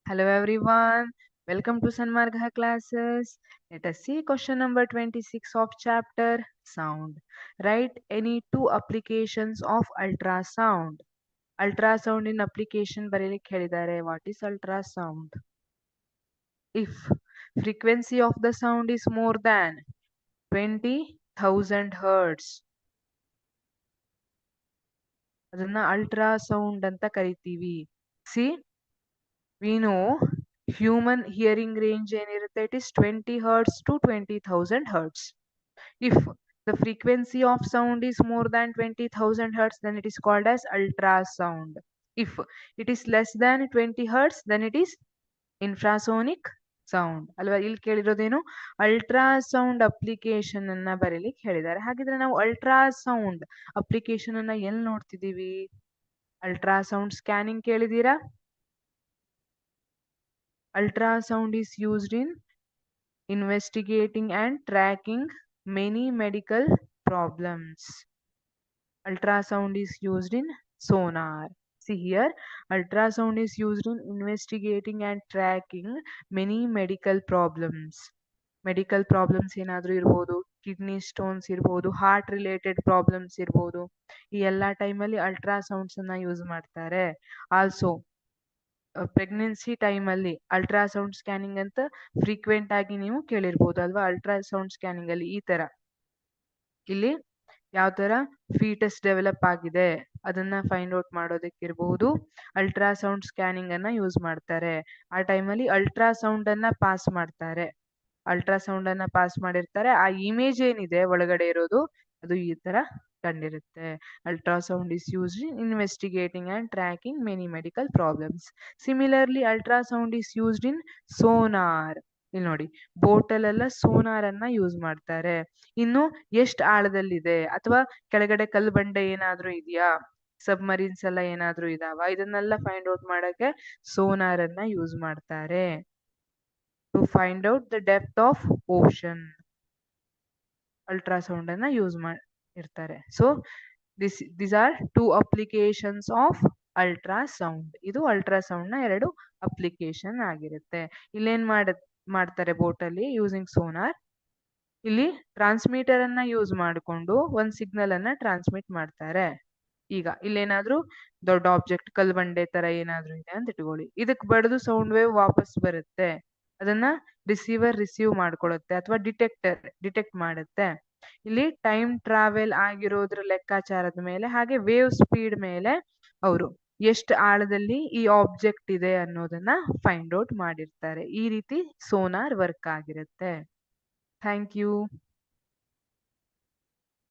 Hello everyone, welcome to Sanmargha classes. Let us see question number 26 of chapter Sound. Write any two applications of ultrasound. Ultrasound in application ಬರೀಲಿಕ್ಕೆ ಹೇಳಿದ್ದಾರೆ. What is ultrasound? If frequency of the sound is more than 20,000 hertz, ಅದನ್ನ ultrasound ಅಂತ ಕರಿತೀವಿ. C we know human hearing range ಏನಿರುತ್ತೆ, it is 20 hertz to 20,000 hertz. If the frequency of sound is more than 20,000 hertz, then it is called as ultrasound. If it is less than 20 hertz, then it is infrasonic sound. ಅಲ್ವಾ, ಇಲ್ಲಿ ಕೇಳಿರೋದೇನು, ultrasound application ಅನ್ನ ಬರೀಲಿಕ್ಕೆ ಹೇಳಿದ್ದಾರೆ. ಹಾಗಿದ್ರೆ ನಾವು ultrasound application ಅನ್ನ ಎಲ್ಲಿ ನೋಡ್ತಿದೀವಿ? ಅಲ್ಟ್ರಾಸೌಂಡ್ ಸ್ಕ್ಯಾನಿಂಗ್ ಕೇಳಿದೀರಾ? Ultrasound is used in investigating and tracking many medical problems. Ultrasound is used in sonar. See here, ultrasound is used in investigating and tracking many medical problems. Medical problems ಏನಾದರೂ ಇರ್ಬೋದು, kidney stones ಇರ್ಬೋದು, heart related problems ಇರ್ಬೋದು. ಈ ಎಲ್ಲ ಟೈಮಲ್ಲಿ ಅಲ್ಟ್ರಾಸೌಂಡ್ಸ್ ಅನ್ನ use ಮಾಡ್ತಾರೆ. Also pregnancy ಟೈಮಲ್ಲಿ ಅಲ್ಟ್ರಾಸೌಂಡ್ ಸ್ಕ್ಯಾನಿಂಗ್ ಅಂತ ಫ್ರೀಕ್ವೆಂಟ್ ಆಗಿ ನೀವು ಕೇಳಿರ್ಬೋದು ಅಲ್ವಾ. ಅಲ್ಟ್ರಾಸೌಂಡ್ ಸ್ಕ್ಯಾನಿಂಗ್ ಅಲ್ಲಿ ಈ ತರ ಇಲ್ಲಿ ಯಾವ ತರ ಫೀಟಸ್ ಡೆವಲಪ್ ಆಗಿದೆ ಅದನ್ನ ಫೈಂಡ್ ಔಟ್ ಮಾಡೋದಕ್ಕಿರ್ಬಹುದು ಅಲ್ಟ್ರಾಸೌಂಡ್ ಸ್ಕ್ಯಾನಿಂಗ್ ಅನ್ನ ಯೂಸ್ ಮಾಡ್ತಾರೆ. ಆ ಟೈಮಲ್ಲಿ ಅಲ್ಟ್ರಾಸೌಂಡ್ ಅನ್ನ ಪಾಸ್ ಮಾಡ್ತಾರೆ. ಅಲ್ಟ್ರಾಸೌಂಡ್ ಅನ್ನ ಪಾಸ್ ಮಾಡಿರ್ತಾರೆ. ಆ ಇಮೇಜ್ ಏನಿದೆ ಒಳಗಡೆ ಇರೋದು ಅದು ಈ ತರ ಕಂಡಿರುತ್ತೆ. Ultrasound is used in investigating and tracking many medical problems. Similarly ultrasound is used in sonar. ಇಲ್ಲಿ ನೋಡಿ, ಬೋಟಲ್ಲೆಲ್ಲ ಸೋನಾರ್ ಅನ್ನ ಯೂಸ್ ಮಾಡ್ತಾರೆ. ಇನ್ನು ಎಷ್ಟು ಆಳದಲ್ಲಿದೆ ಅಥವಾ ಕೆಳಗಡೆ ಕಲ್ಲು ಬಂಡೆ ಏನಾದ್ರೂ ಇದೆಯಾ, ಸಬ್ಮರೀನ್ಸ್ ಎಲ್ಲ ಏನಾದ್ರೂ ಇದಾವ, ಇದನ್ನೆಲ್ಲ ಫೈಂಡ್ ಔಟ್ ಮಾಡಕ್ಕೆ ಸೋನಾರ್ ಅನ್ನ ಯೂಸ್ ಮಾಡ್ತಾರೆ. To find out the depth of ocean ultrasound ಅನ್ನ ಯೂಸ್ ಮಾಡಿರ್ತಾರೆ. So these are two applications of ultrasound. ಇದು ಅಲ್ಟ್ರಾಸೌಂಡ್ ನ ಎರಡು ಅಪ್ಲಿಕೇಶನ್ ಆಗಿರುತ್ತೆ. ಇಲ್ಲೇನ್ ಮಾಡ್ತಾರೆ ಬೋಟಲ್ಲಿ ಯೂಸಿಂಗ್ ಸೋನಾರ್, ಇಲ್ಲಿ ಟ್ರಾನ್ಸ್ಮಿಟರ್ ಅನ್ನ ಯೂಸ್ ಮಾಡಿಕೊಂಡು ಒಂದ್ ಸಿಗ್ನಲ್ ಅನ್ನ ಟ್ರಾನ್ಸ್ಮಿಟ್ ಮಾಡ್ತಾರೆ. ಈಗ ಇಲ್ಲೇನಾದ್ರೂ ದೊಡ್ಡ ಆಬ್ಜೆಕ್ಟ್ ಕಲ್ಬಂಡೆ ತರ ಏನಾದ್ರೂ ಇದೆ ಅಂತ ಇಟ್ಕೊಳ್ಳಿ, ಇದಕ್ ಬಡ್ದು ಸೌಂಡ್ ವೇವ್ ವಾಪಸ್ ಬರುತ್ತೆ. ಅದನ್ನ ರಿಸೀವರ್ ರಿಸೀವ್ ಮಾಡ್ಕೊಳುತ್ತೆ ಅಥವಾ ಡಿಟೆಕ್ಟ್ ಮಾಡುತ್ತೆ. ಇಲ್ಲಿ ಟೈಮ್ ಟ್ರಾವೆಲ್ ಆಗಿರೋದ್ರ ಲೆಕ್ಕಾಚಾರದ ಮೇಲೆ ಹಾಗೆ ವೇವ್ ಸ್ಪೀಡ್ ಮೇಲೆ ಅವರು ಎಷ್ಟು ಆಳದಲ್ಲಿ ಈ ಆಬ್ಜೆಕ್ಟ್ ಇದೆ ಅನ್ನೋದನ್ನ ಫೈಂಡ್ ಔಟ್ ಮಾಡಿರ್ತಾರೆ. ಈ ರೀತಿ ಸೋನಾರ್ ವರ್ಕ್ ಆಗಿರುತ್ತೆ. Thank you.